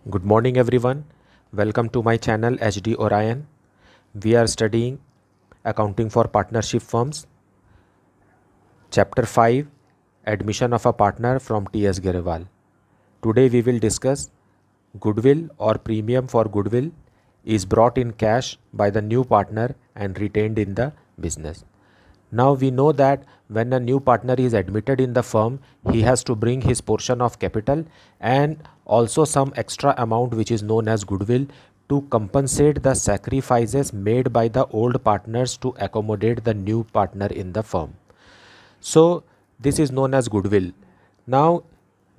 Good morning everyone. Welcome to my channel HD Orion. We are studying accounting for partnership firms. Chapter 5, Admission of a partner from T.S. Garewal. Today we will discuss goodwill or premium for goodwill is brought in cash by the new partner and retained in the business. Now we know that when a new partner is admitted in the firm, he has to bring his portion of capital and also some extra amount which is known as goodwill to compensate the sacrifices made by the old partners to accommodate the new partner in the firm. So this is known as goodwill. Now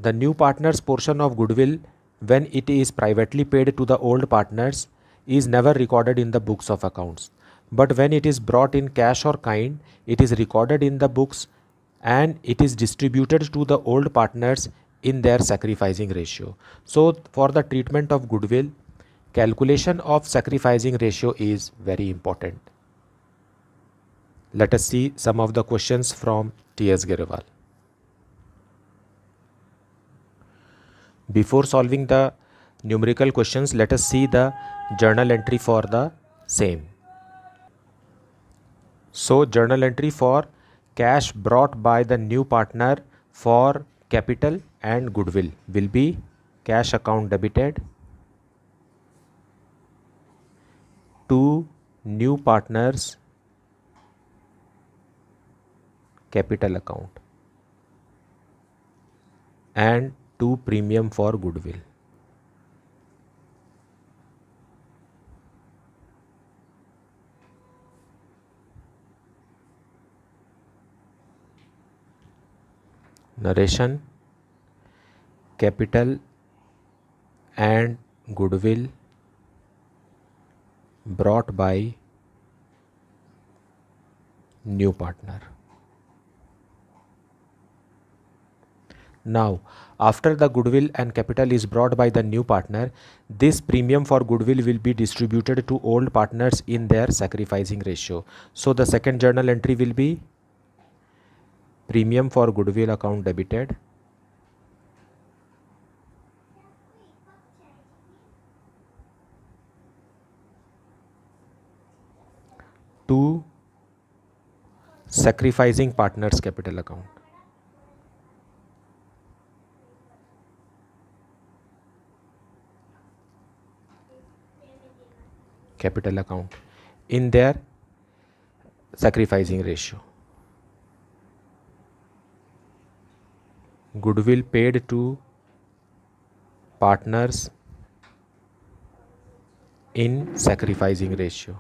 the new partner's portion of goodwill, when it is privately paid to the old partners, is never recorded in the books of accounts. But when it is brought in cash or kind, it is recorded in the books and it is distributed to the old partners in their sacrificing ratio. So for the treatment of goodwill, calculation of sacrificing ratio is very important. Let us see some of the questions from T.S. Garewal. Before solving the numerical questions, let us see the journal entry for the same. So journal entry for cash brought by the new partner for capital and goodwill will be cash account debited to new partners capital account and to premium for goodwill. Narration: capital and goodwill brought by new partner. Now, after the goodwill and capital is brought by the new partner, this premium for goodwill will be distributed to old partners in their sacrificing ratio. So the second journal entry will be premium for goodwill account debited to sacrificing partners capital account. Capital account in their sacrificing ratio. Goodwill paid to partners in sacrificing ratio.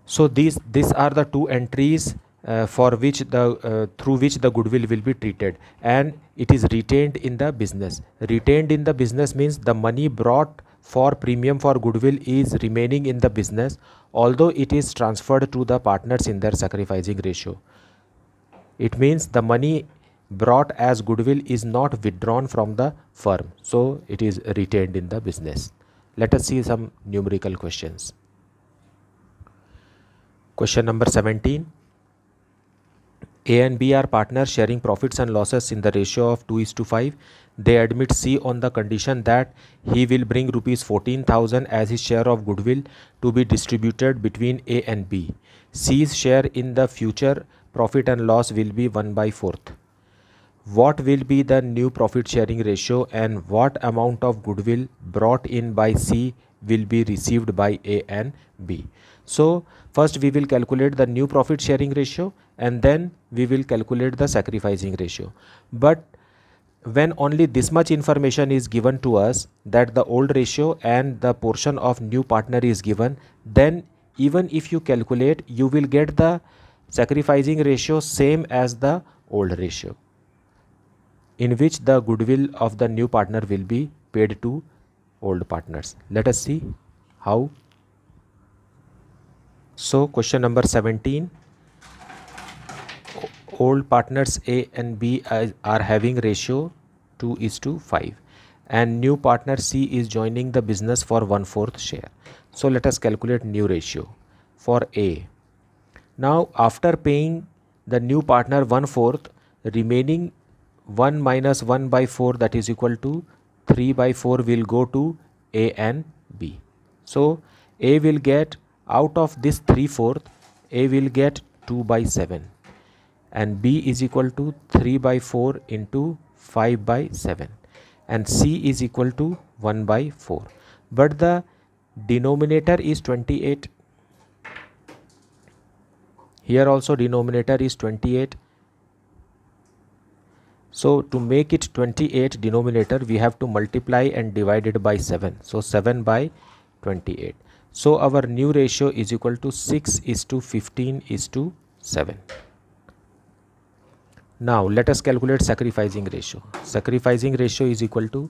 So these are the two entries for which the through which the goodwill will be treated, and it is retained in the business. Retained in the business means the money brought for premium for goodwill is remaining in the business, although it is transferred to the partners in their sacrificing ratio. It means the money brought as goodwill is not withdrawn from the firm, so it is retained in the business. Let us see some numerical questions. Question number 17. A and B are partners sharing profits and losses in the ratio of 2:5. They admit C on the condition that he will bring rupees 14,000 as his share of goodwill to be distributed between A and B. C's share in the future profit and loss will be 1/4. What will be the new profit sharing ratio and what amount of goodwill brought in by C will be received by A and B? So first we will calculate the new profit sharing ratio and then we will calculate the sacrificing ratio. But when only this much information is given to us, that the old ratio and the portion of new partner is given, then even if you calculate, you will get the sacrificing ratio same as the old ratio, in which the goodwill of the new partner will be paid to old partners. Let us see how. So question number 17. Old partners A and B are having ratio 2:5 and new partner C is joining the business for 1/4 share. So let us calculate new ratio for A. Now after paying the new partner 1/4, remaining 1 minus 1 by 4, that is equal to 3 by 4 will go to A and B. So A will get, out of this 3/4, A will get 2 by 7 and B is equal to 3 by 4 into 5 by 7 and C is equal to 1 by 4. But the denominator is 28. Here also denominator is 28. So to make it 28 denominator, we have to multiply and divide it by 7. So 7 by 28. So our new ratio is equal to 6:15:7. Now let us calculate sacrificing ratio. Sacrificing ratio is equal to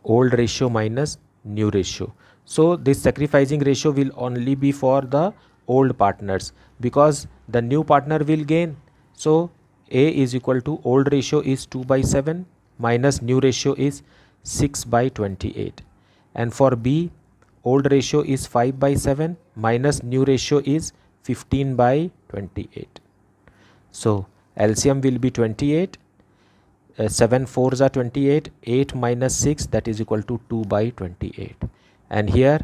old ratio minus new ratio. So this sacrificing ratio will only be for the old partners because the new partner will gain. So A is equal to old ratio is 2 by 7 minus new ratio is 6 by 28. And for B, old ratio is 5 by 7 minus new ratio is 15 by 28. So LCM will be 28. 7 4s are 28. 8 minus 6, that is equal to 2 by 28. And here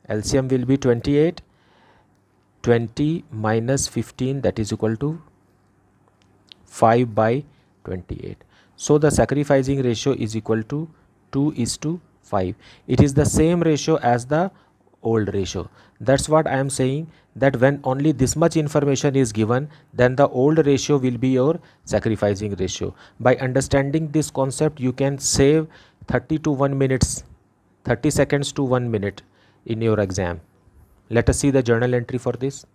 LCM will be 28. 20 minus 15, that is equal to 5 by 28. So the sacrificing ratio is equal to 2:5. It is the same ratio as the old ratio. That's what I am saying, that when only this much information is given, then the old ratio will be your sacrificing ratio. By understanding this concept, you can save 30 to 1 minutes, 30 seconds to 1 minute in your exam. Let us see the journal entry for this.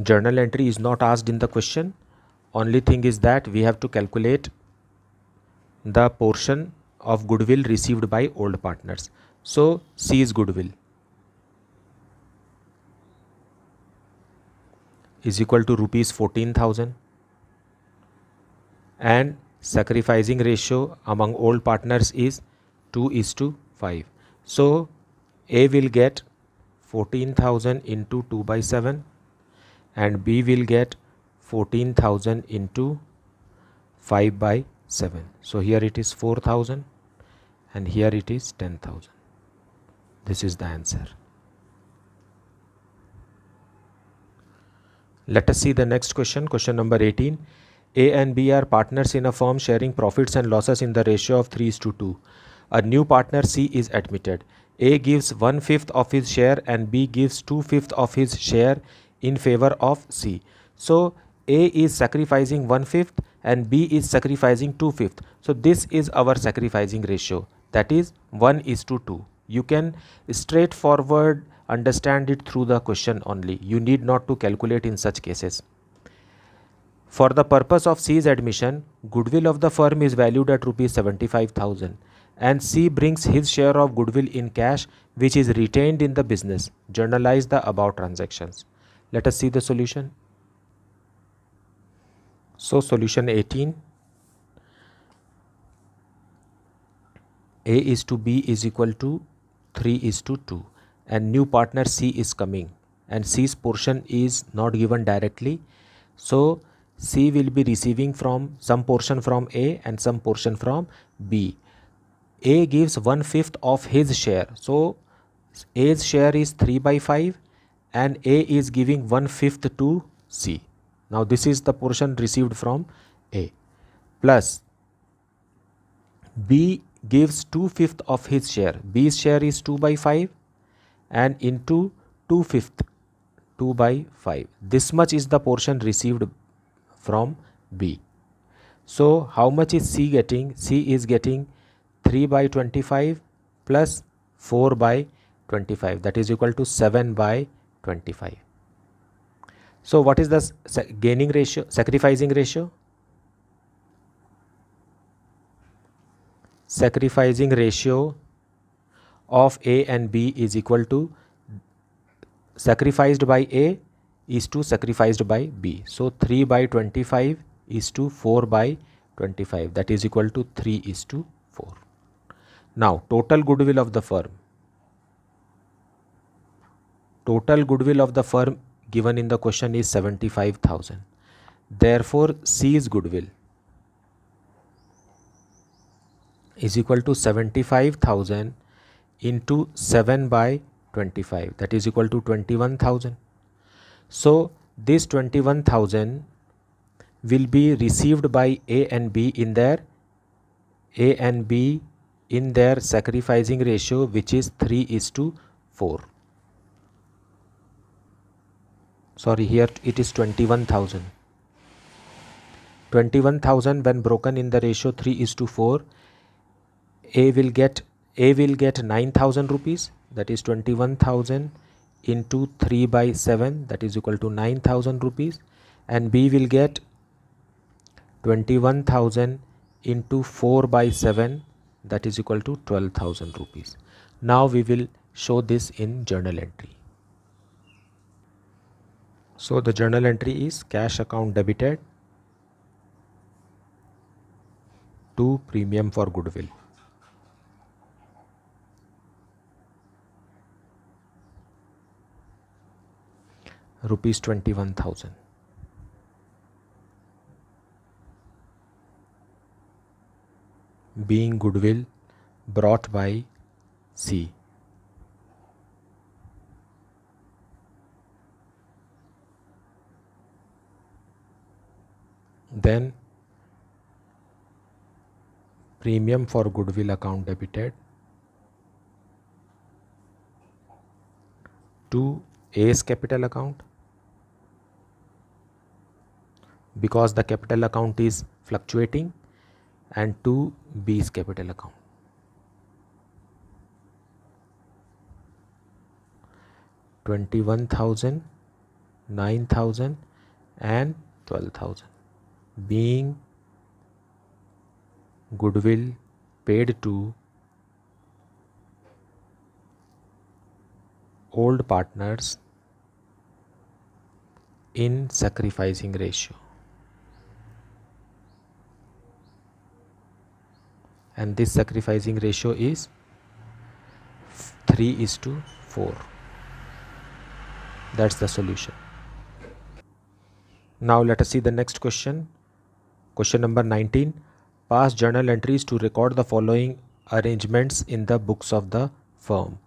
Journal entry is not asked in the question. Only thing is that we have to calculate the portion of goodwill received by old partners. So C is goodwill is equal to rupees 14,000 and sacrificing ratio among old partners is 2:5. So A will get 14,000 into 2 by 7 and B will get 14,000 into 5 by 7. So here it is 4,000 and here it is 10,000. This is the answer. Let us see the next question. Question number 18. A and B are partners in a firm sharing profits and losses in the ratio of 3:2. A new partner C is admitted. A gives 1/5 of his share and B gives 2/5 of his share in favor of C. So A is sacrificing 1/5 and B is sacrificing 2/5. So this is our sacrificing ratio, that is 1:2. You can straightforward understand it through the question only. You need not to calculate in such cases. For the purpose of C's admission, goodwill of the firm is valued at rupees 75,000 and C brings his share of goodwill in cash which is retained in the business. Journalize the above transactions. Let us see the solution. So solution 18. A is to B is equal to 3:2 and new partner C is coming and C's portion is not given directly. So C will be receiving from some portion from A and some portion from B. A gives 1/5 of his share. So A's share is 3 by 5 and A is giving 1/5 to C. Now this is the portion received from A. Plus B gives 2/5 of his share. B's share is 2 by 5 and into 2/5, 2 by 5. This much is the portion received from B. So how much is C getting? C is getting 3 by 25 plus 4 by 25, that is equal to 7 by 25. So what is the gaining ratio, sacrificing ratio? Sacrificing ratio of A and B is equal to sacrificed by A is to sacrificed by B. So 3 by 25 is to 4 by 25, that is equal to 3:4. Now total goodwill of the firm. Total goodwill of the firm given in the question is 75,000. Therefore, C's goodwill is equal to 75,000 into 7 by 25, that is equal to 21,000. So this 21,000 will be received by A and B in their sacrificing ratio, which is 3:4. Sorry, here it is 21,000. 21,000 when broken in the ratio 3:4, A will get 9,000 rupees, that is 21,000 into 3 by 7, that is equal to 9,000 rupees, and B will get 21,000 into 4 by 7, that is equal to 12,000 rupees. Now we will show this in journal entry. So the journal entry is cash account debited to premium for goodwill. Rupees 21,000. Being goodwill brought by C. Then premium for goodwill account debited to A's capital account, because the capital account is fluctuating, and to B's capital account. 21,000, 9,000 and 12,000 being goodwill paid to old partners in sacrificing ratio, and this sacrificing ratio is 3:4. That's the solution. Now let us see the next question. Question number 19. Pass journal entries to record the following arrangements in the books of the firm.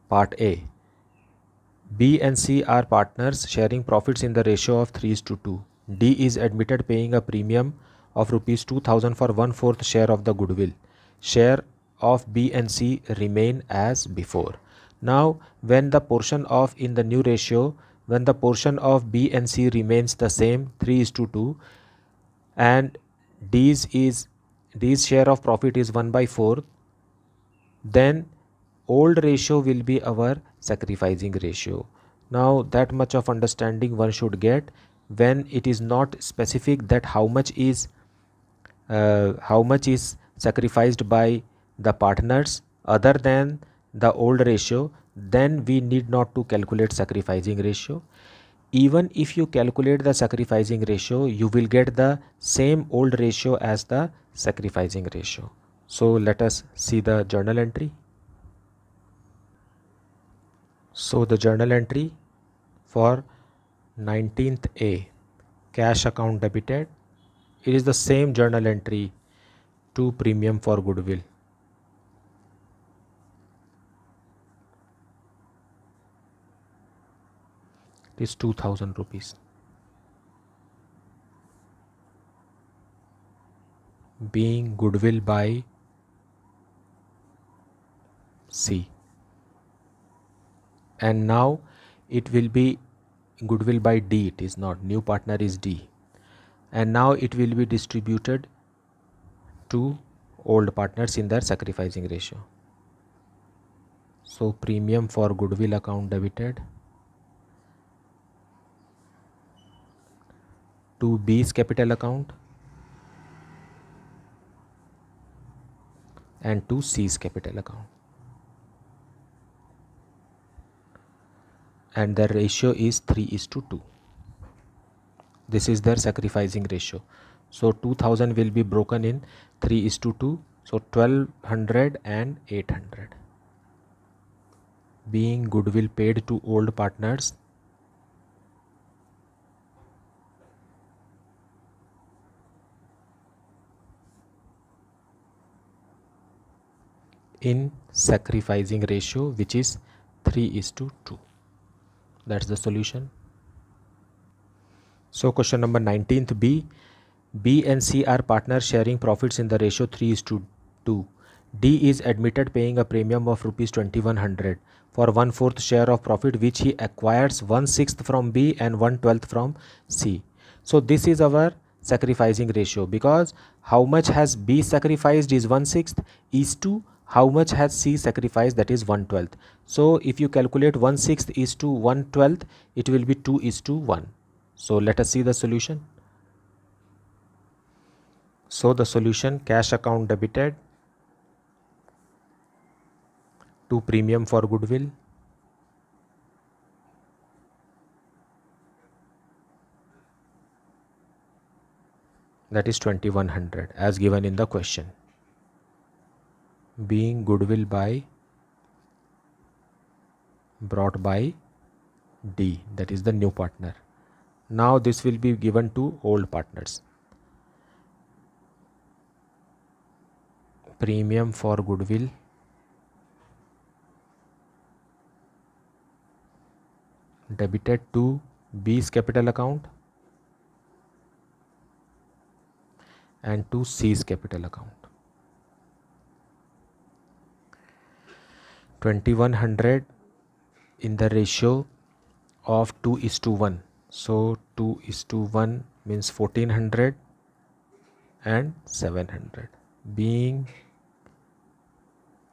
Part A. B and C are partners sharing profits in the ratio of 3:2. D is admitted paying a premium of rupees 2,000 for 1/4 share of the goodwill. Share of B and C remain as before. Now when the portion of in the new ratio, when the portion of B and C remains the same 3:2, and D's share of profit is 1/4, then old ratio will be our sacrificing ratio. Now that much of understanding one should get. When it is not specific that how much is sacrificed by the partners other than the old ratio, then we need not to calculate sacrificing ratio. Even if you calculate the sacrificing ratio, you will get the same old ratio as the sacrificing ratio. So let us see the journal entry. So the journal entry for 19th A, cash account debited, it is the same journal entry to premium for goodwill. It is 2,000 rupees. Being goodwill by C. And now it will be goodwill by D, it is not, new partner is D, and now it will be distributed to old partners in their sacrificing ratio. So premium for goodwill account debited to B's capital account and to C's capital account, and the ratio is 3:2. This is their sacrificing ratio. So 2,000 will be broken in 3:2, so 1,200 and 800 being goodwill paid to old partners in sacrificing ratio, which is 3:2. That's the solution. So question number 19th B. B and C are partners sharing profits in the ratio 3:2. D is admitted paying a premium of rupees 2100 for 1/4 share of profit, which he acquires 1/6 from B and 1/12 from C. So this is our sacrificing ratio, because how much has B sacrificed is 1/6 is to how much has C sacrificed, that is 1/12. So if you calculate 1/6 is to 1/12, it will be 2:1. So let us see the solution. So the solution: cash account debited to premium for goodwill, that is 2100 as given in the question, being goodwill by brought by D, that is the new partner. Now this will be given to old partners. Premium for goodwill debited to B's capital account and to C's capital account. 2100 in the ratio of 2:1. So 2:1 means 1400 and 700, being,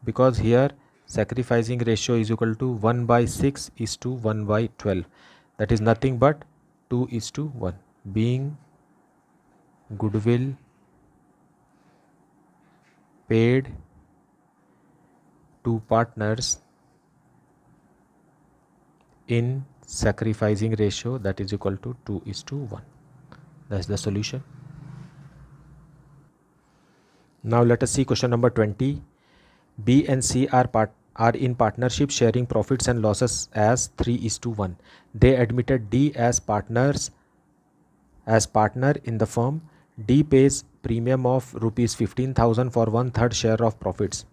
because here sacrificing ratio is equal to 1/6:1/12, that is nothing but 2:1, being goodwill paid to partners in sacrificing ratio, that is equal to 2:1. That's the solution. Now let us see question number 20. B and C are in partnership sharing profits and losses as 3:1. They admitted D as partner in the firm. D pays premium of rupees 15,000 for 1/3 share of profits.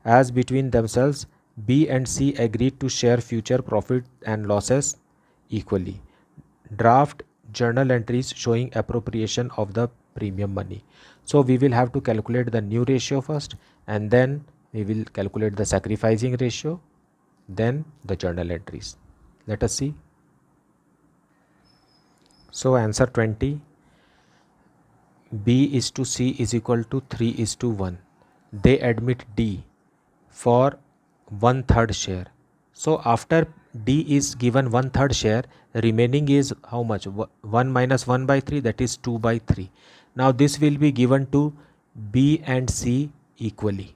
As between themselves, B and C agreed to share future profit and losses equally. Draft journal entries showing appropriation of the premium money. So we will have to calculate the new ratio first, and then we will calculate the sacrificing ratio, then the journal entries. Let us see. So answer 20. B is to C is equal to 3:1. They admit D for 1/3 share. So after D is given 1/3 share, remaining is how much? 1 minus 1/3, that is 2/3. Now this will be given to B and C equally.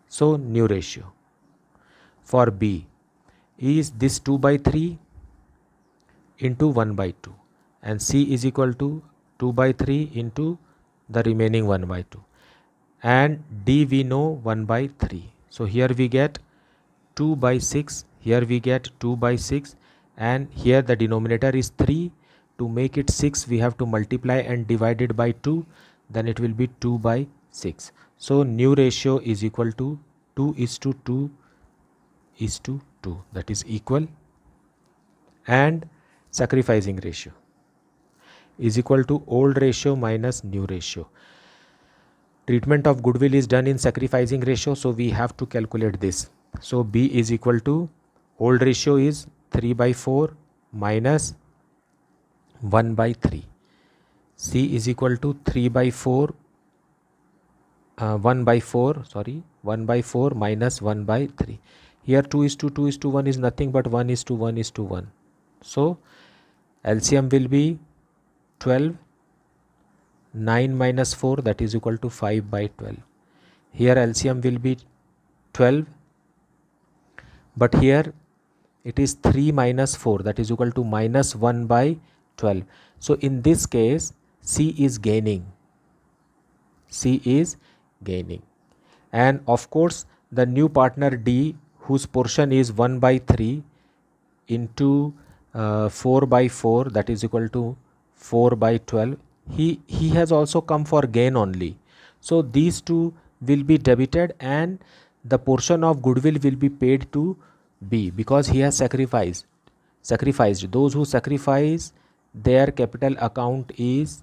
So new ratio for B is this 2/3 into 1/2, and C is equal to 2/3 into the remaining 1/2, and D we know 1/3. So here we get 2/6, here we get 2/6, and here the denominator is 3. To make it 6, we have to multiply and divide it by 2, then it will be 2/6. So new ratio is equal to 2:2:2, that is equal, and sacrificing ratio is equal to old ratio minus new ratio. Treatment of goodwill is done in sacrificing ratio, so we have to calculate this. So B is equal to, old ratio is 3/4 minus 1/3. C is equal to 1/4 minus 1/3. Here 2:2:1 is nothing but 1:1:1. So LCM will be 12. 9 minus 4, that is equal to 5/12. Here LCM will be 12, but here it is 3 minus 4, that is equal to minus 1/12. So in this case C is gaining. And of course the new partner D, whose portion is 1/3 into 4/4, that is equal to 4/12. He has also come for gain only. So these two will be debited and the portion of goodwill will be paid to B because he has sacrificed. Those who sacrifice, their capital account is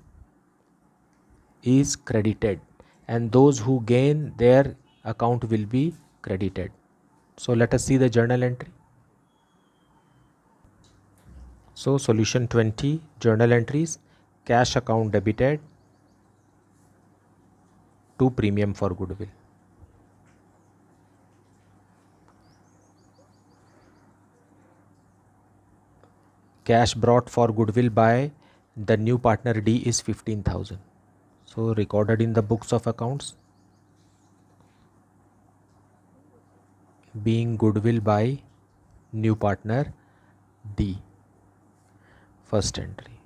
credited, and those who gain, their account will be credited. So let us see the journal entry. So solution 20, journal entries: cash account debited to premium for goodwill. Cash brought for goodwill by the new partner D is 15,000. So recorded in the books of accounts, being goodwill by new partner D, first entry.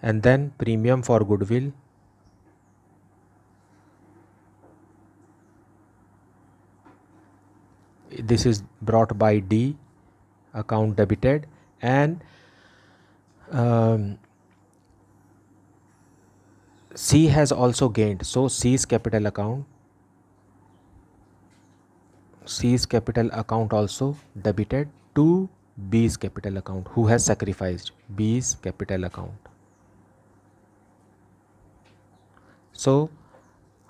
And then premium for goodwill, this is brought by D, account debited, and C has also gained, so C's capital account also debited to B's capital account, who has sacrificed, B's capital account. So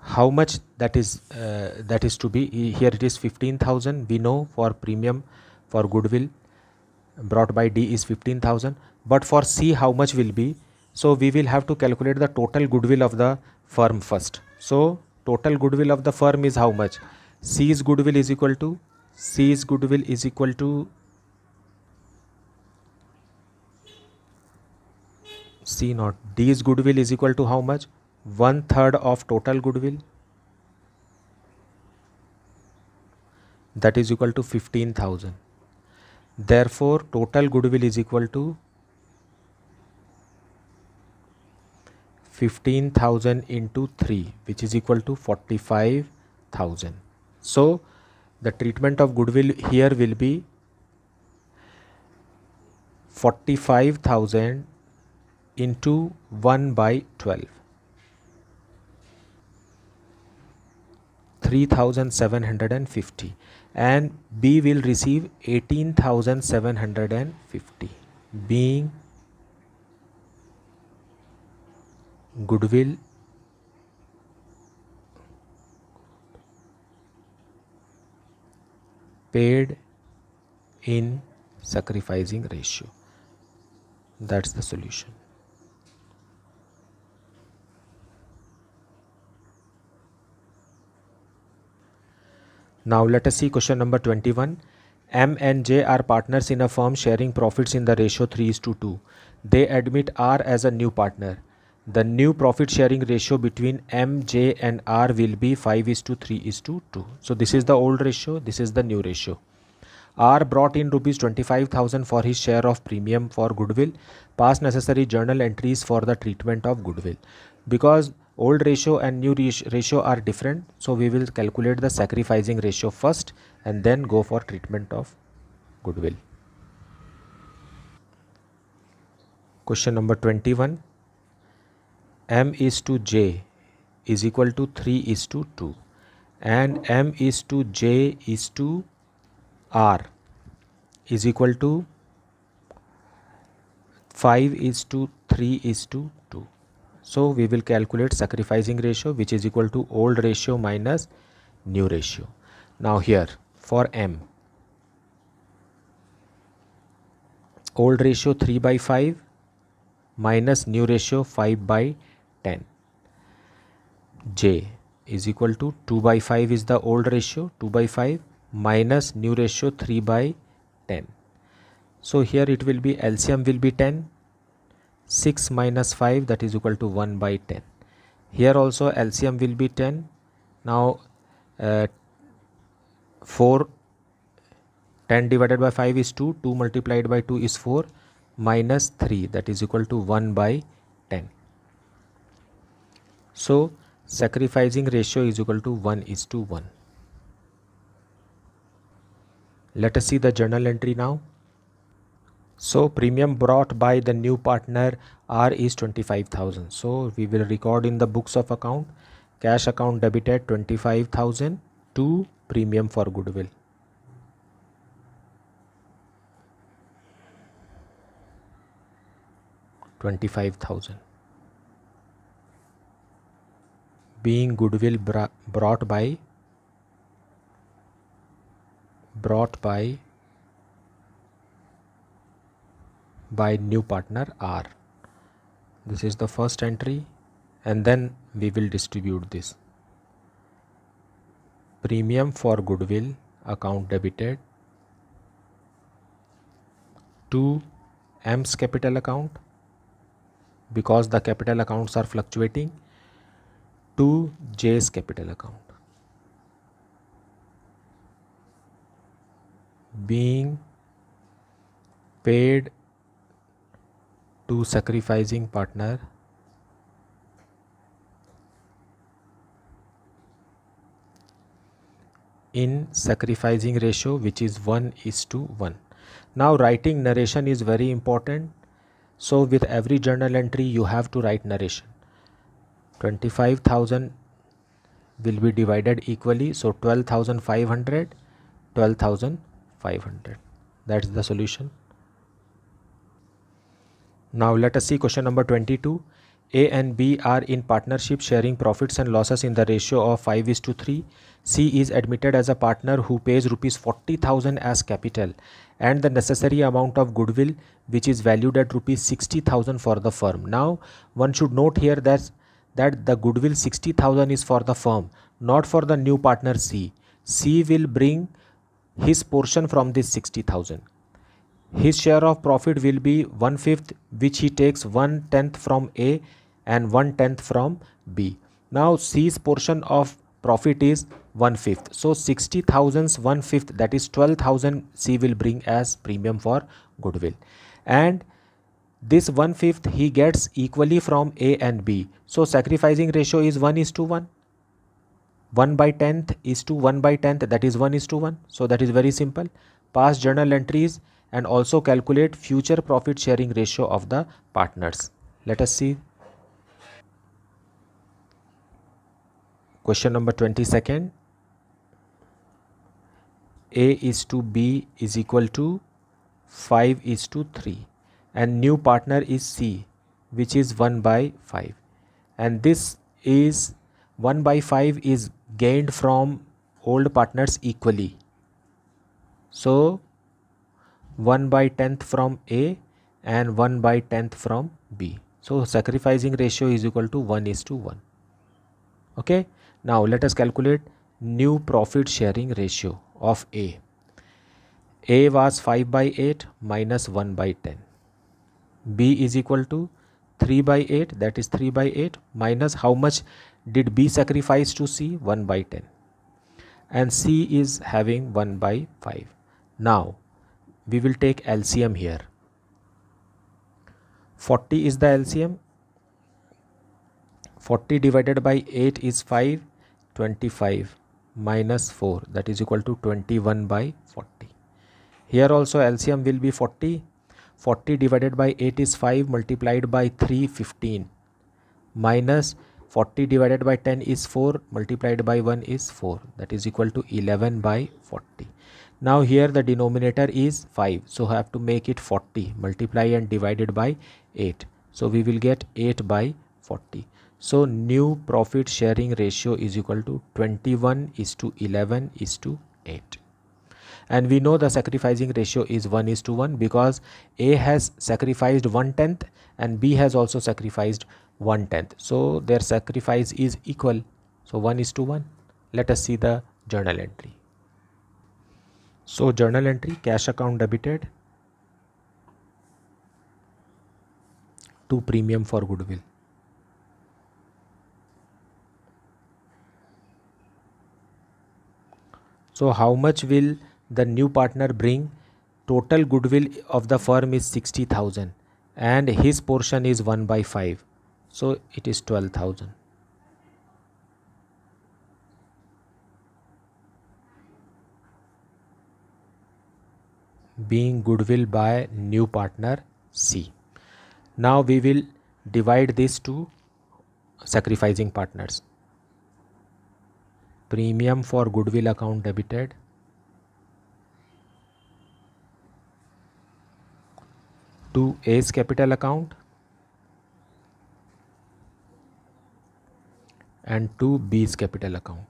how much that is to be, here it is 15,000. we know for premium for goodwill brought by D is 15,000, but for C how much will be? So we will have to calculate the total goodwill of the firm first. So total goodwill of the firm is how much? C's goodwill is equal to C not D's goodwill is equal to how much? 1/3 of total goodwill, that is equal to 15,000. Therefore total goodwill is equal to 15,000 into 3, which is equal to 45,000. So the treatment of goodwill here will be 45,000 into 1/12, 3,750, and B will receive 18,750, being goodwill paid in sacrificing ratio. That's the solution. Now let us see question number 21. M and J are partners in a firm sharing profits in the ratio 3:2. They admit R as a new partner. The new profit sharing ratio between M, J and R will be 5:3:2. So this is the old ratio, this is the new ratio. R brought in rupees 25,000 for his share of premium for goodwill. Pass necessary journal entries for the treatment of goodwill. Because old ratio and new ratio are different, so we will calculate the sacrificing ratio first and then go for treatment of goodwill. Question number 21. M is to J is equal to 3:2 and M is to J is to R is equal to 5:3:2. So we will calculate sacrificing ratio, which is equal to old ratio minus new ratio. Now here for M, old ratio 3/5 minus new ratio 5/10. J is equal to 2/5 is the old ratio, 2/5 minus new ratio 3/10. So here it will be LCM will be 10. 6 minus 5, that is equal to 1/10. Here also LCM will be 10. Now 10 divided by 5 is 2. 2 multiplied by 2 is 4 minus 3, that is equal to 1/10. So sacrificing ratio is equal to 1:1. Let us see the journal entry now. So premium brought by the new partner R is 25,000. So we will record in the books of account cash account debited 25,000 to premium for goodwill. $25,000. Being goodwill brought by new partner R. This is the first entry, and then we will distribute this. Premium for goodwill account debited to M's capital account, because the capital accounts are fluctuating, to J's capital account. Being paid to sacrificing partner in sacrificing ratio, which is 1:1. Now writing narration is very important. So with every journal entry you have to write narration. 25,000 will be divided equally, so 12,500, 12,500. That's the solution. Now let us see question number 22. A and B are in partnership sharing profits and losses in the ratio of 5:3. C is admitted as a partner who pays rupees 40,000 as capital and the necessary amount of goodwill, which is valued at rupees 60,000 for the firm. Now one should note here that the goodwill 60,000 is for the firm, not for the new partner C. C will bring his portion from this 60,000. His share of profit will be 1/5, which he takes 1/10 from A and 1/10 from B. Now C's portion of profit is 1/5. So 60,000's 1/5, that is 12,000, C will bring as premium for goodwill. And this 1/5 he gets equally from A and B. So sacrificing ratio is 1:1. 1/10 is to 1/10, that is 1:1. So that is very simple. Past journal entries and also calculate future profit sharing ratio of the partners. Let us see. Question number 22nd. A is to B is equal to 5:3 and new partner is C, which is 1/5, and this is 1/5 is gained from old partners equally. So 1/10 from A and 1/10 from B. So sacrificing ratio is equal to 1:1. Okay. Now let us calculate new profit sharing ratio of A. A was 5/8 minus 1/10. B is equal to 3/8, that is 3/8 minus how much did B sacrifice to C? 1/10. And C is having 1/5. Now we will take LCM here. 40 is the LCM. 40 divided by 8 is 5. 25 minus 4, that is equal to 21/40. Here also LCM will be 40. 40 divided by 8 is 5, multiplied by 3, 15, minus 40 divided by 10 is 4, multiplied by 1 is 4, that is equal to 11/40. Now here the denominator is 5, so I have to make it 40, multiply and divided by 8. So we will get 8/40. So new profit sharing ratio is equal to 21:11:8. And we know the sacrificing ratio is 1:1 because A has sacrificed 1/10 and B has also sacrificed 1/10. So their sacrifice is equal. So 1:1. Let us see the journal entry. So journal entry, cash account debited to premium for goodwill. So how much will the new partner bring? Total goodwill of the firm is 60,000 and his portion is 1/5. So it is 12,000. Being goodwill by new partner C. Now we will divide this to sacrificing partners. premium for goodwill account debited, to A's capital account and to B's capital account.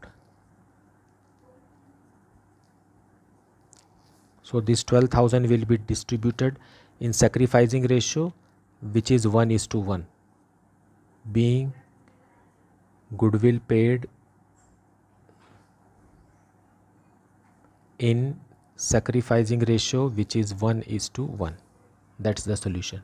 So this 12,000 will be distributed in sacrificing ratio, which is 1:1, being goodwill paid in sacrificing ratio, which is 1:1. That's the solution.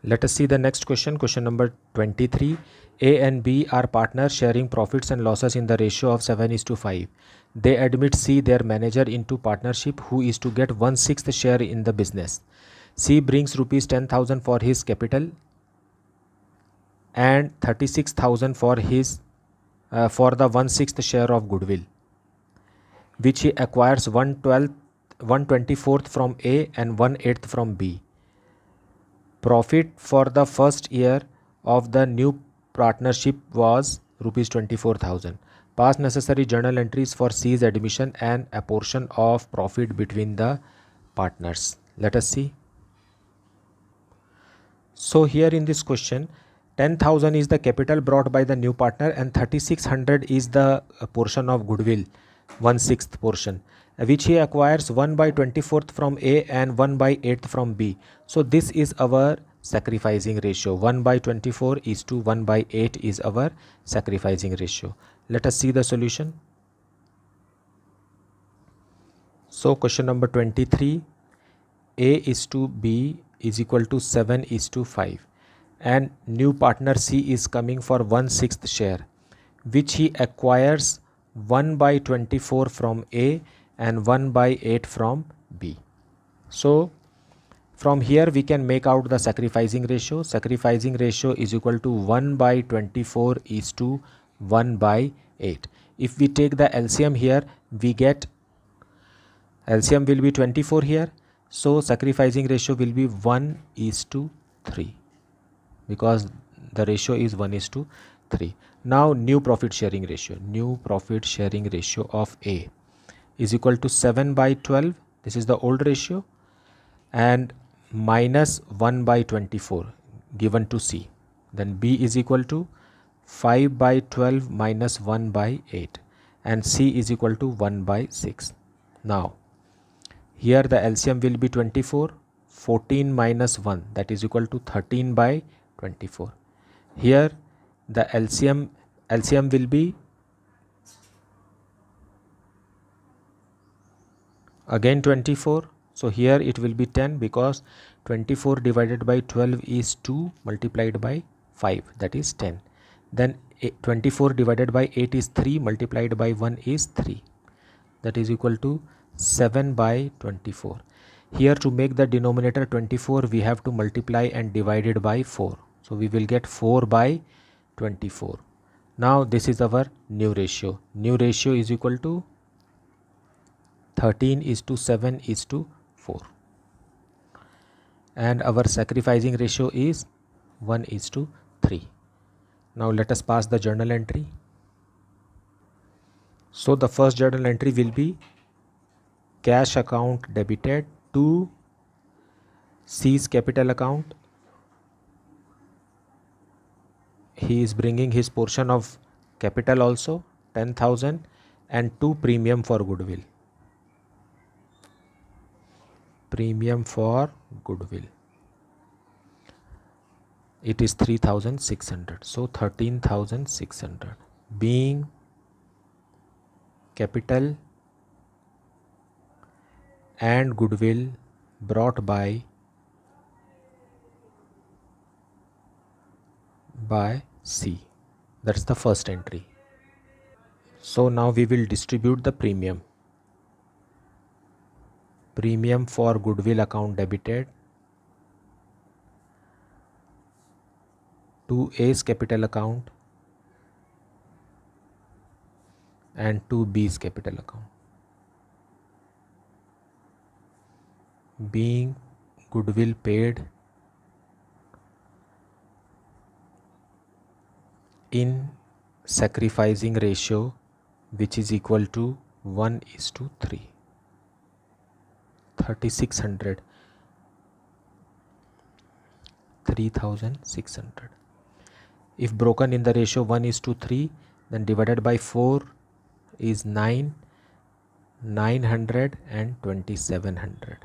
Let us see the next question. Question number 23. A and B are partners sharing profits and losses in the ratio of 7:5. They admit C, their manager, into partnership, who is to get 1/6 share in the business. C brings rupees 10,000 for his capital and 36,000 for the 1/6 share of goodwill, which he acquires 1/24 from A and 1/8 from B. Profit for the first year of the new partnership was rupees 24,000. Pass necessary journal entries for C's admission and apportion of profit between the partners. Let us see. So here in this question, 10,000 is the capital brought by the new partner and 3,600 is the portion of goodwill, 1/6 portion, which he acquires 1/24 from A and 1/8 from B. So this is our sacrificing ratio. 1/24 is to 1/8 is our sacrificing ratio. Let us see the solution. So question number 23, A is to B is equal to 7:5, and new partner C is coming for 1/6 share, which he acquires 1/24 from A and 1/8 from B. So from here we can make out the sacrificing ratio. Sacrificing ratio is equal to 1/24 is to 1/8. If we take the LCM here, we get LCM will be 24 here. So sacrificing ratio will be 1:3 because the ratio is 1:3. Now new profit sharing ratio. New profit sharing ratio of A is equal to 7/12. This is the old ratio, and minus 1/24 given to C. Then B is equal to 5/12 minus 1/8, and C is equal to 1/6. Now here the LCM will be 24. 14 minus 1, that is equal to 13/24. Here the LCM will be again 24. So here it will be 10 because 24 divided by 12 is 2 multiplied by 5, that is 10. Then 24 divided by 8 is 3 multiplied by 1 is 3, that is equal to 7/24. Here to make the denominator 24 we have to multiply and divide it by 4. So we will get 4/24. Now this is our new ratio. New ratio is equal to 13:7:4. And our sacrificing ratio is 1:3. Now let us pass the journal entry. So the first journal entry will be cash account debited to C's capital account. He is bringing his portion of capital also, 10,000, and 2 premium for goodwill. Premium for goodwill, it is 3,600. So 13,600 being capital and goodwill brought by C. That's the first entry. So now we will distribute the premium. Premium for goodwill account debited to A's capital account and to B's capital account, being goodwill paid in sacrificing ratio which is equal to 1:3. 3600, 3600. If broken in the ratio 1:3, then divided by 4 is 9, 900 and 2700.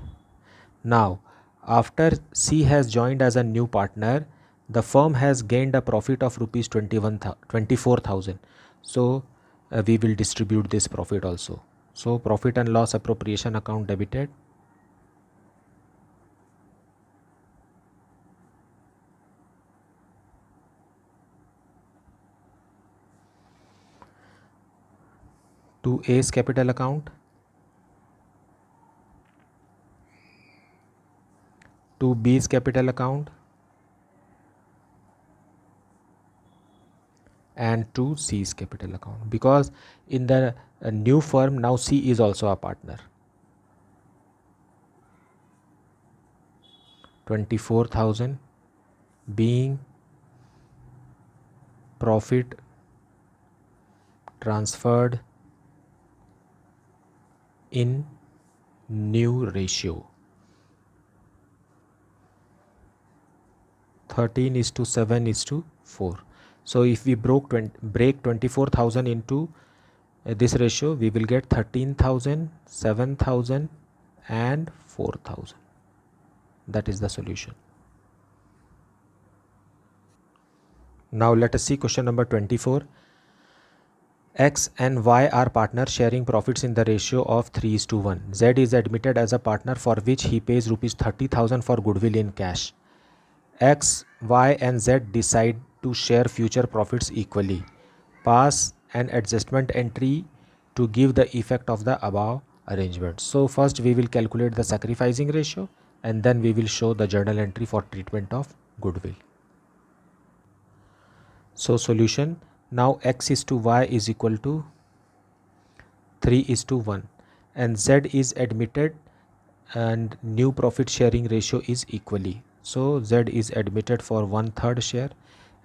Now, after C has joined as a new partner, the firm has gained a profit of rupees 24,000. So we will distribute this profit also. So profit and loss appropriation account debited. To A's capital account, to B's capital account, and to C's capital account, because in the new firm now C is also a partner. 24,000 being profit transferred in new ratio 13:7:4. So if we break 24,000 into this ratio, we will get 13,000, 7,000 and 4,000. That is the solution. Now let us see question number 24. X and Y are partners sharing profits in the ratio of 3:1. Z is admitted as a partner for which he pays rupees 30,000 for goodwill in cash. X, Y and Z decide to share future profits equally. Pass an adjustment entry to give the effect of the above arrangement. So first we will calculate the sacrificing ratio and then we will show the journal entry for treatment of goodwill. So solution, now X is to Y is equal to 3:1 and Z is admitted and new profit sharing ratio is equally. So Z is admitted for 1/3 share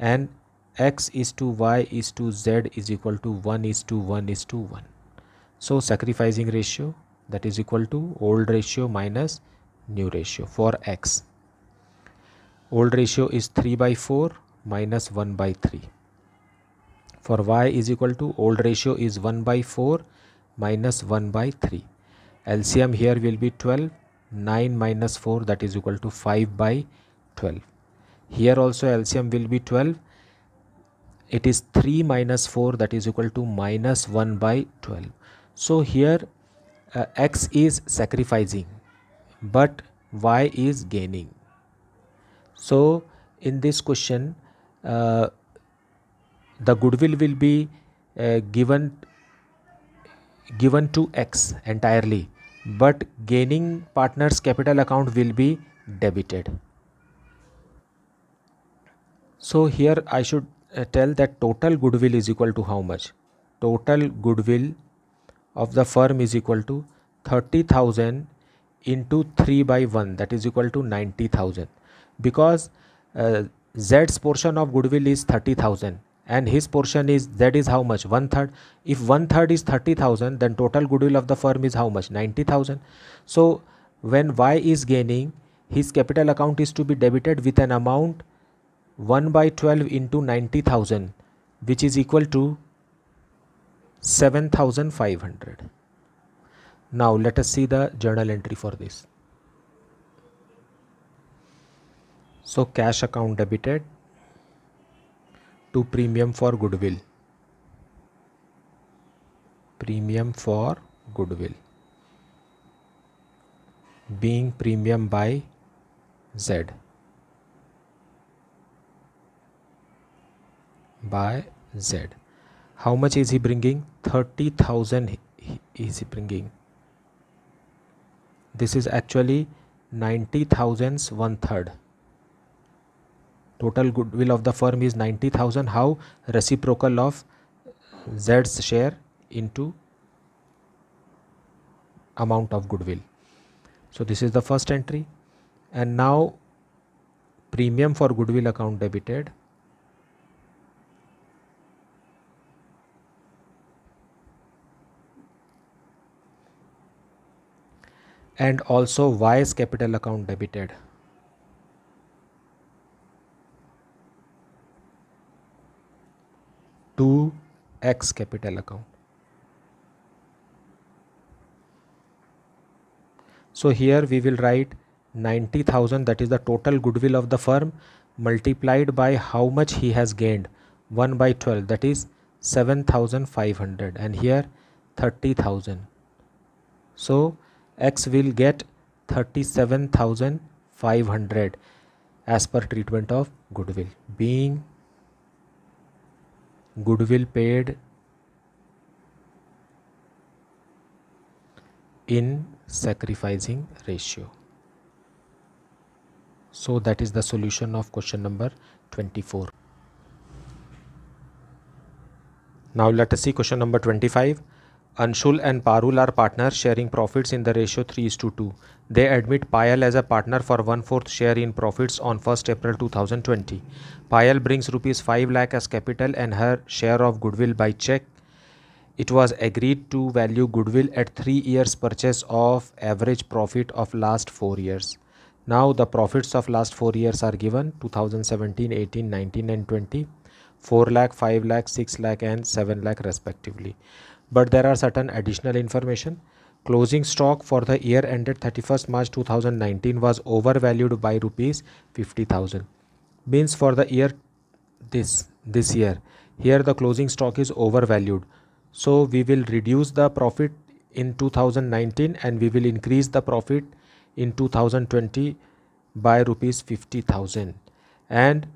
and X is to Y is to Z is equal to 1:1:1. So sacrificing ratio, that is equal to old ratio minus new ratio for X. Old ratio is 3/4 minus 1/3. For Y is equal to old ratio is 1/4 minus 1/3. LCM here will be 12. 9 minus 4, that is equal to 5/12. Here also LCM will be 12. It is 3 minus 4, that is equal to minus 1/12. So here X is sacrificing but Y is gaining. So in this question the goodwill will be given to X entirely, but gaining partner's capital account will be debited. So here I should tell that total goodwill is equal to how much? Total goodwill of the firm is equal to 30,000 into 3/1, that is equal to 90,000, because Z's portion of goodwill is 30,000 and his portion is, Z is how much? 1/3. If 1/3 is 30,000, then total goodwill of the firm is how much? 90,000. So when Y is gaining, his capital account is to be debited with an amount 1/12 into 90,000, which is equal to 7,500. Now let us see the journal entry for this. So cash account debited to premium for goodwill. Premium for goodwill being premium by Z. By Z. How much is he bringing? 30,000 is he bringing. This is actually 90,000's 1/3. Total goodwill of the firm is 90,000. How? Reciprocal of Z's share into amount of goodwill. So this is the first entry. And now premium for goodwill account debited and also Y's capital account debited. To X capital account. So here we will write 90,000, that is the total goodwill of the firm, multiplied by how much he has gained, 1 by 12, that is 7,500, and here 30,000. So X will get 37,500 as per treatment of goodwill, being goodwill paid in sacrificing ratio. So that is the solution of question number 24. Now let us see question number 25. Anshul and Parul are partners sharing profits in the ratio 3:2. They admit Payal as a partner for 1/4 share in profits on 1st April 2020. Payal brings rupees 5 lakh as capital and her share of goodwill by check. It was agreed to value goodwill at 3 years purchase of average profit of last 4 years. Now the profits of last 4 years are given: 2017, 18, 19 and 20. 4 lakh, 5 lakh, 6 lakh and 7 lakh respectively. But there are certain additional information. Closing stock for the year ended 31st March 2019 was overvalued by rupees 50,000. Means for the year this year, here the closing stock is overvalued. So we will reduce the profit in 2019 and we will increase the profit in 2020 by rupees 50,000. And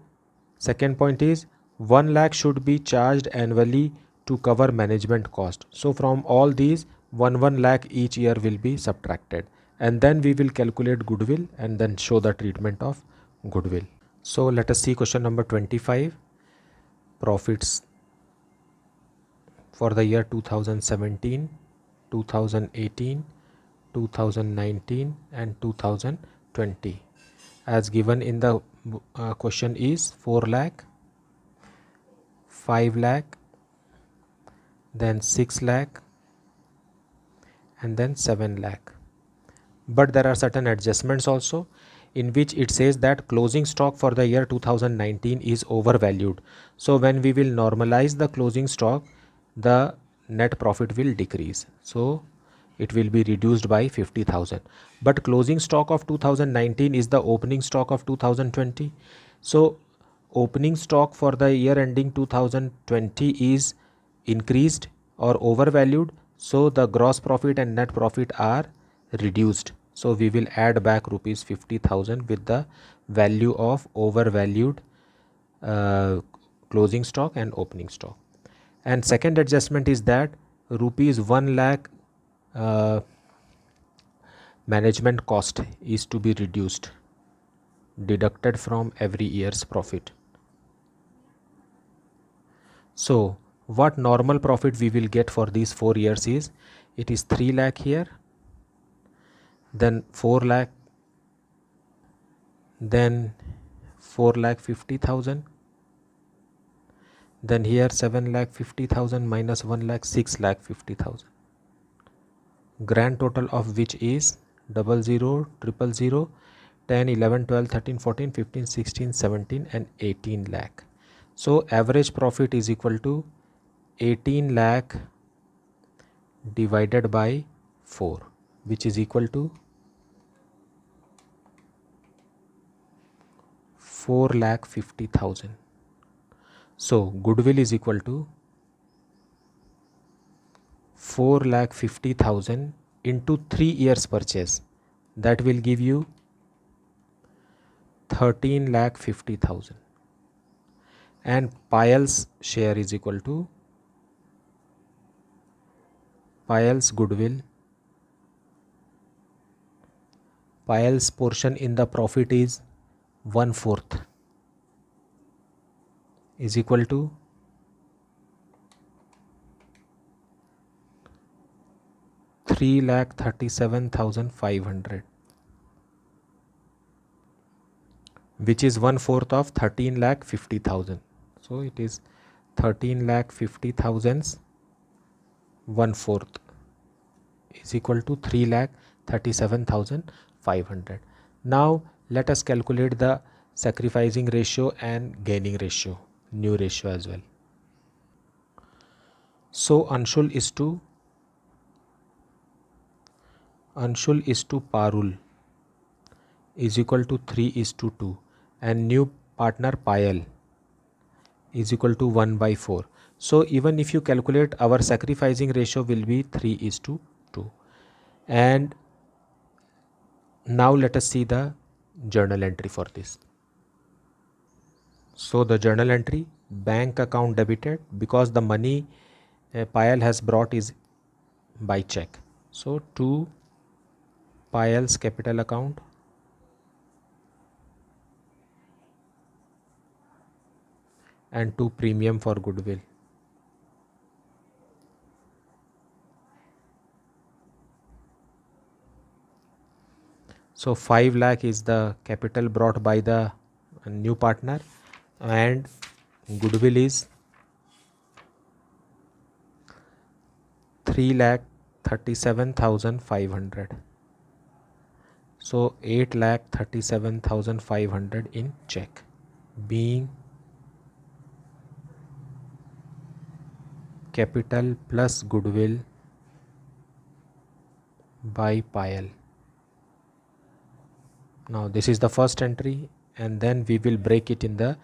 second point is 1 lakh should be charged annually to cover management cost. So from all these 1 lakh each year will be subtracted, and then we will calculate goodwill and then show the treatment of goodwill. So let us see question number 25. Profits for the year 2017, 2018, 2019 and 2020 as given in the question is 4 lakh, 5 lakh, then 6 lakh and then 7 lakh. But there are certain adjustments also, in which it says that closing stock for the year 2019 is overvalued. So when we will normalize the closing stock, the net profit will decrease. So it will be reduced by 50,000. But closing stock of 2019 is the opening stock of 2020. So opening stock for the year ending 2020 is increased or overvalued. So the gross profit and net profit are reduced. So we will add back rupees 50,000 with the value of overvalued closing stock and opening stock. And second adjustment is that rupees 1 lakh management cost is to be reduced, deducted from every year's profit. So what normal profit we will get for these 4 years is, it is 3 lakh here, then 4 lakh, then 4 lakh 50,000, then here 7 lakh 50,000 minus 1 lakh 6 lakh 50,000. Grand total of which is 00, 000, 10, 11, 12, 13, 14, 15, 16, 17 and 18 lakh. So average profit is equal to 18 lakh divided by 4, which is equal to 4,50,000. So goodwill is equal to 4,50,000 into 3 years purchase. That will give you 13,50,000. And Payal's share is equal to Payal's goodwill. Payal's portion in the profit is 1/4 is equal to 3,37,500, which is 1/4 of 13,50,000. So it is 13,50,000's 1/4 is equal to 3 37,500. Now let us calculate the sacrificing ratio and gaining ratio, new ratio as well. So Anshul is to Parul is equal to 3:2, and new partner Payal is equal to 1/4. So even if you calculate, our sacrificing ratio will be 3:2. And now let us see the journal entry for this. So the journal entry, bank account debited, because the money Payal has brought is by check. So to Payal's capital account, and to premium for goodwill. So 5 lakh is the capital brought by the new partner, and goodwill is 3,37,500. So 8,37,500 in check, being capital plus goodwill by Payal. Now this is the first entry, and then we will break it in the,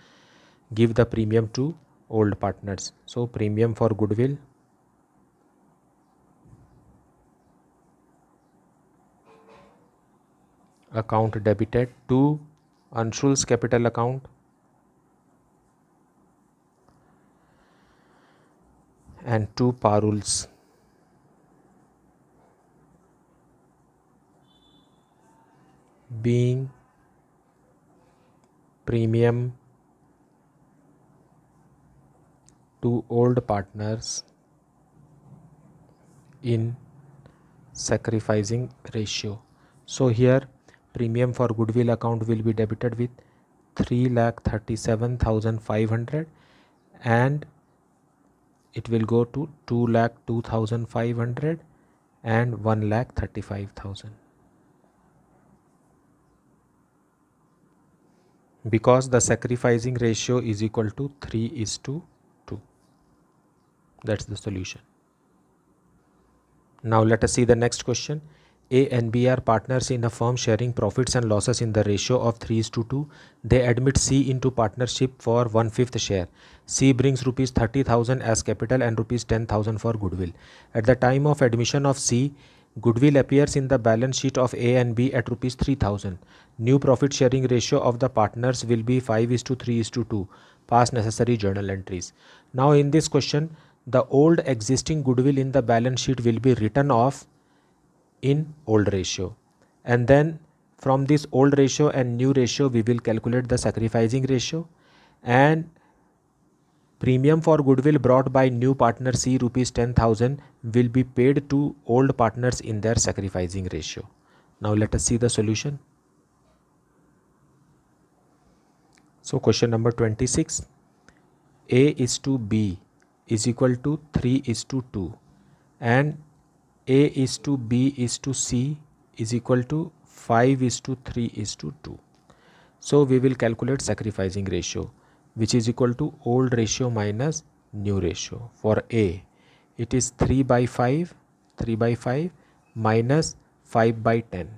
give the premium to old partners. So premium for goodwill, account debited to Anshul's capital account, and to Parul's, being premium to old partners in sacrificing ratio. So here premium for goodwill account will be debited with 3,37,500, and it will go to 2,02,500 and 1,35,000. Because the sacrificing ratio is equal to 3:2. That's the solution. Now let us see the next question. A and B are partners in a firm sharing profits and losses in the ratio of 3:2. They admit C into partnership for 1/5 share. C brings rupees 30,000 as capital and rupees 10,000 for goodwill. At the time of admission of C, goodwill appears in the balance sheet of A and B at rupees 3,000. New profit sharing ratio of the partners will be 5:3:2. Pass necessary journal entries. Now in this question, the old existing goodwill in the balance sheet will be written off in old ratio, and then from this old ratio and new ratio we will calculate the sacrificing ratio, and premium for goodwill brought by new partner C rupees 10,000 will be paid to old partners in their sacrificing ratio. Now let us see the solution. So question number 26, A is to B is equal to 3:2, and A is to B is to C is equal to 5:3:2. So we will calculate sacrificing ratio, which is equal to old ratio minus new ratio. For A, it is 3/5 minus 5/10.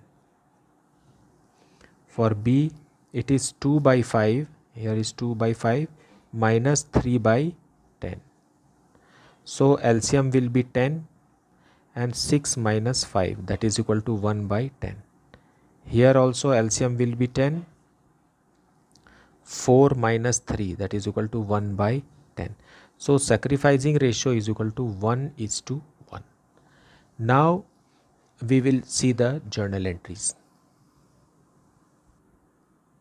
For B, it is 2/5, here is 2/5 minus 3/10. So LCM will be 10, and 6 minus 5, that is equal to 1/10. Here also LCM will be 10, 4 minus 3, that is equal to 1/10. So sacrificing ratio is equal to 1:1. Now we will see the journal entries.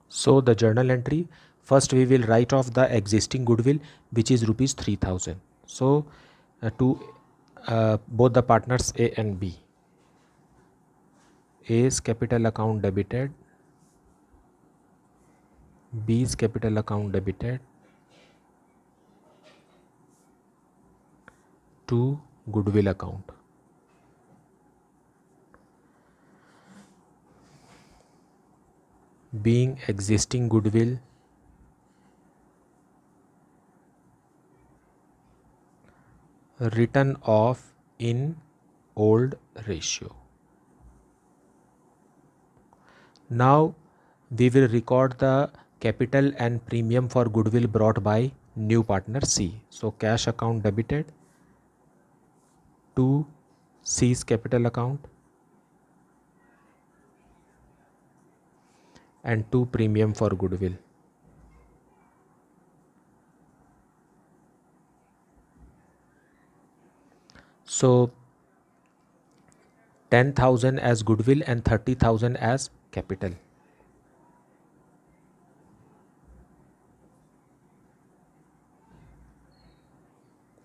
So the journal entry, first we will write off the existing goodwill, which is rupees 3,000. So to both the partners A and B, A's capital account debited, B's capital account debited, to goodwill account. being existing goodwill written off in old ratio. Now we will record the capital and premium for goodwill brought by new partner C. So cash account debited to C's capital account and to premium for goodwill. So 10,000 as goodwill and 30,000 as capital.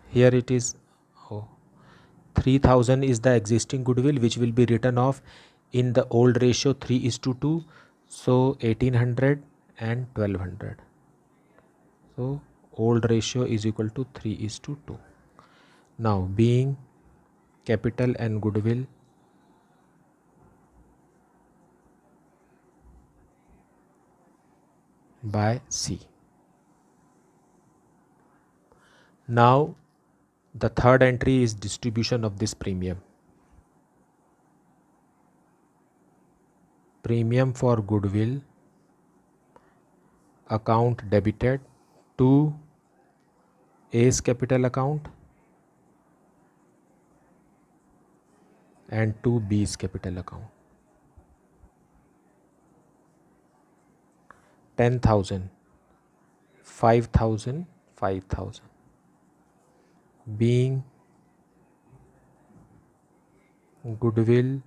Here it is 3,000 is the existing goodwill which will be written off in the old ratio 3:2. So 1800 and 1200. So old ratio is equal to 3:2. Now being capital and goodwill by C. Now the third entry is distribution of this premium. Premium for goodwill account debited to A's capital account and to B's capital account. 10,000, 5,000, 5,000. Being goodwill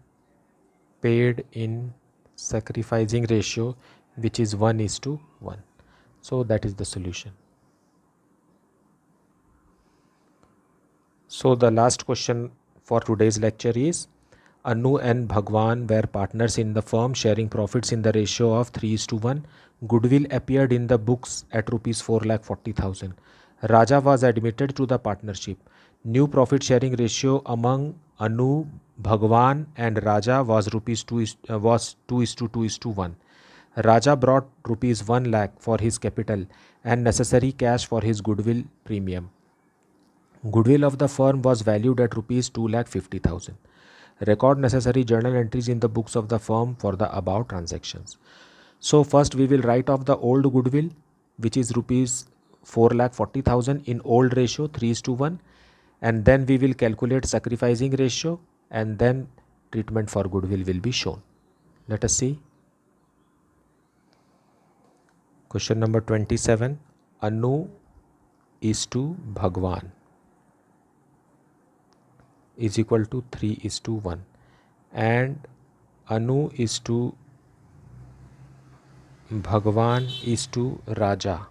paid in sacrificing ratio which is 1:1. So that is the solution. So the last question for today's lecture is Anu and Bhagwan were partners in the firm sharing profits in the ratio of 3:1. Goodwill appeared in the books at rupees 4,40,000. Raja was admitted to the partnership. New profit sharing ratio among Anu, Bhagwan and Raja was 2:1. Raja brought rupees 1 lakh for his capital and necessary cash for his goodwill premium. Goodwill of the firm was valued at rupees 2,50,000. Record necessary journal entries in the books of the firm for the above transactions. So first we will write off the old goodwill which is rupees 4,40,000 in old ratio 3:1, and then we will calculate sacrificing ratio and then treatment for goodwill will be shown. Let us see. Question number 27. Anu is to Bhagwan is equal to 3:1 and Anu is to Bhagwan is to Raja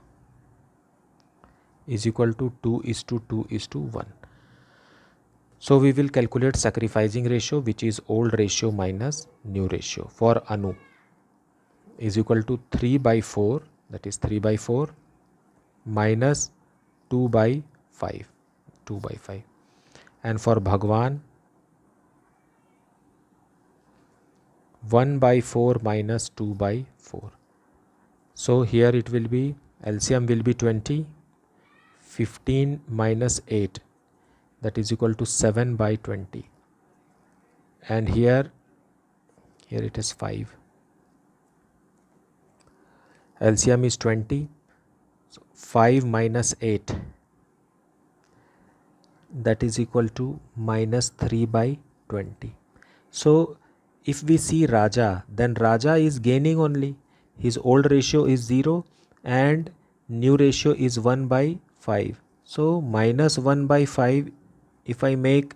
is equal to 2:2:1. So we will calculate sacrificing ratio which is old ratio minus new ratio. For Anu is equal to 3/4, that is 3/4 minus 2/5, 2/5. And for Bhagwan 1/4 minus 2/4. So here it will be LCM will be 20, 15 minus 8, that is equal to 7/20. And here it is 5. LCM is 20. So 5 minus 8, that is equal to minus 3/20. So if we see Raja, then Raja is gaining only. His old ratio is 0 and new ratio is 1/5. So minus 1/5, if I make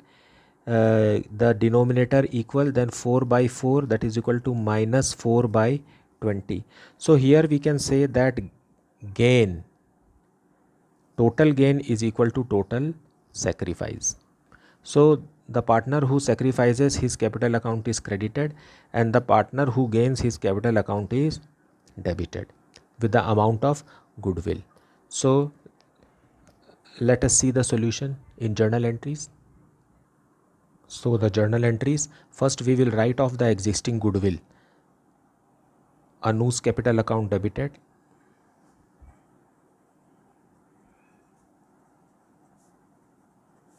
the denominator equal, then 4/4, that is equal to minus 4/20. So here we can say that gain, total gain is equal to total sacrifice. So the partner who sacrifices his capital account is credited and the partner who gains his capital account is debited with the amount of goodwill. So let us see the solution in journal entries. So the journal entries, first we will write off the existing goodwill Anu's capital account debited.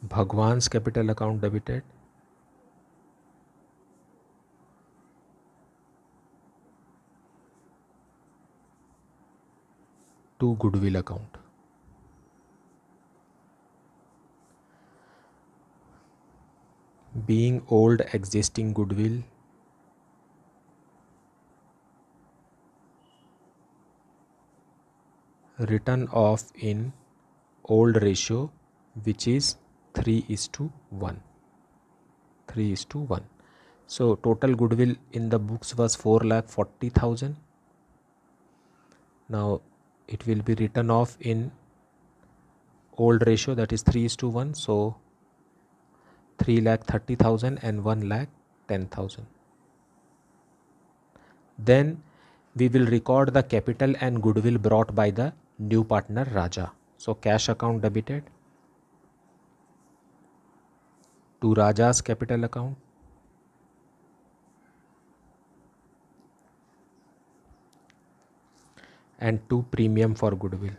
Bhagwan's capital account debited. To goodwill account. Being old existing goodwill written off in old ratio, which is 3:1. 3:1. So total goodwill in the books was 4,40,000. Now it will be written off in old ratio, that is 3:1. So 3,30,000 and 1,10,000. Then we will record the capital and goodwill brought by the new partner Raja. So cash account debited to Raja's capital account. And to premium for goodwill.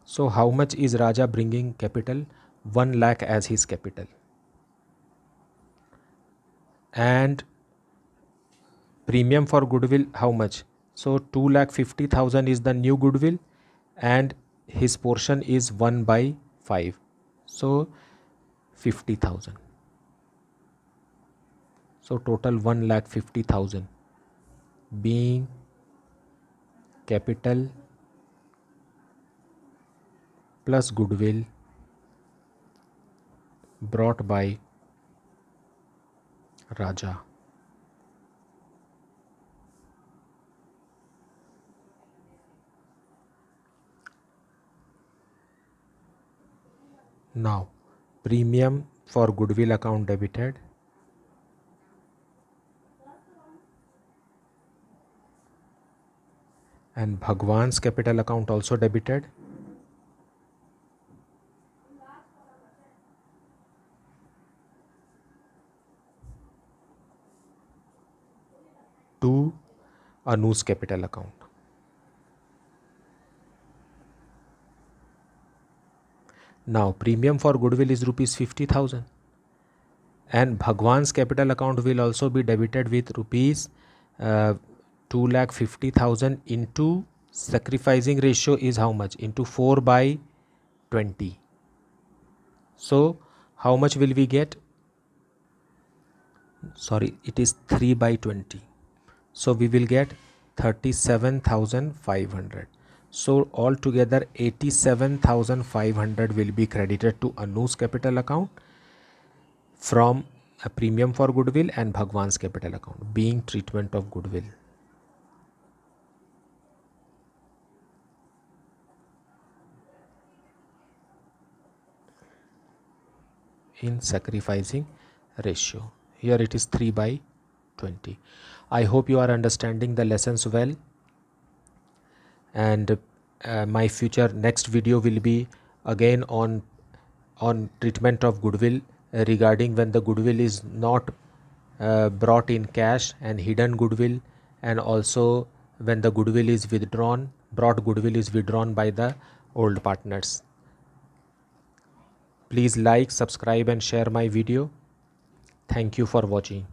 So how much is Raja bringing capital? 1 lakh as his capital. And premium for goodwill, how much? So 2,50,000 is the new goodwill and his portion is 1/5. So 50,000. So total 1,50,000 being capital plus goodwill brought by Raja. Now premium for goodwill account debited. And Bhagwan's capital account also debited. To Anu's capital account. Now premium for goodwill is rupees 50,000 and Bhagwan's capital account will also be debited with rupees 2,50,000 into sacrificing ratio is how much? Into 4/20. So how much will we get? Sorry, it is 3/20. So we will get 37,500. So altogether 87,500 will be credited to Anu's capital account from a premium for goodwill and Bhagwan's capital account, being treatment of goodwill in sacrificing ratio. Here it is 3/20. I hope you are understanding the lessons well, and my future next video will be again on treatment of goodwill regarding when the goodwill is not brought in cash and hidden goodwill, and also when the goodwill is withdrawn, brought goodwill is withdrawn by the old partners. Please like, subscribe and share my video. Thank you for watching.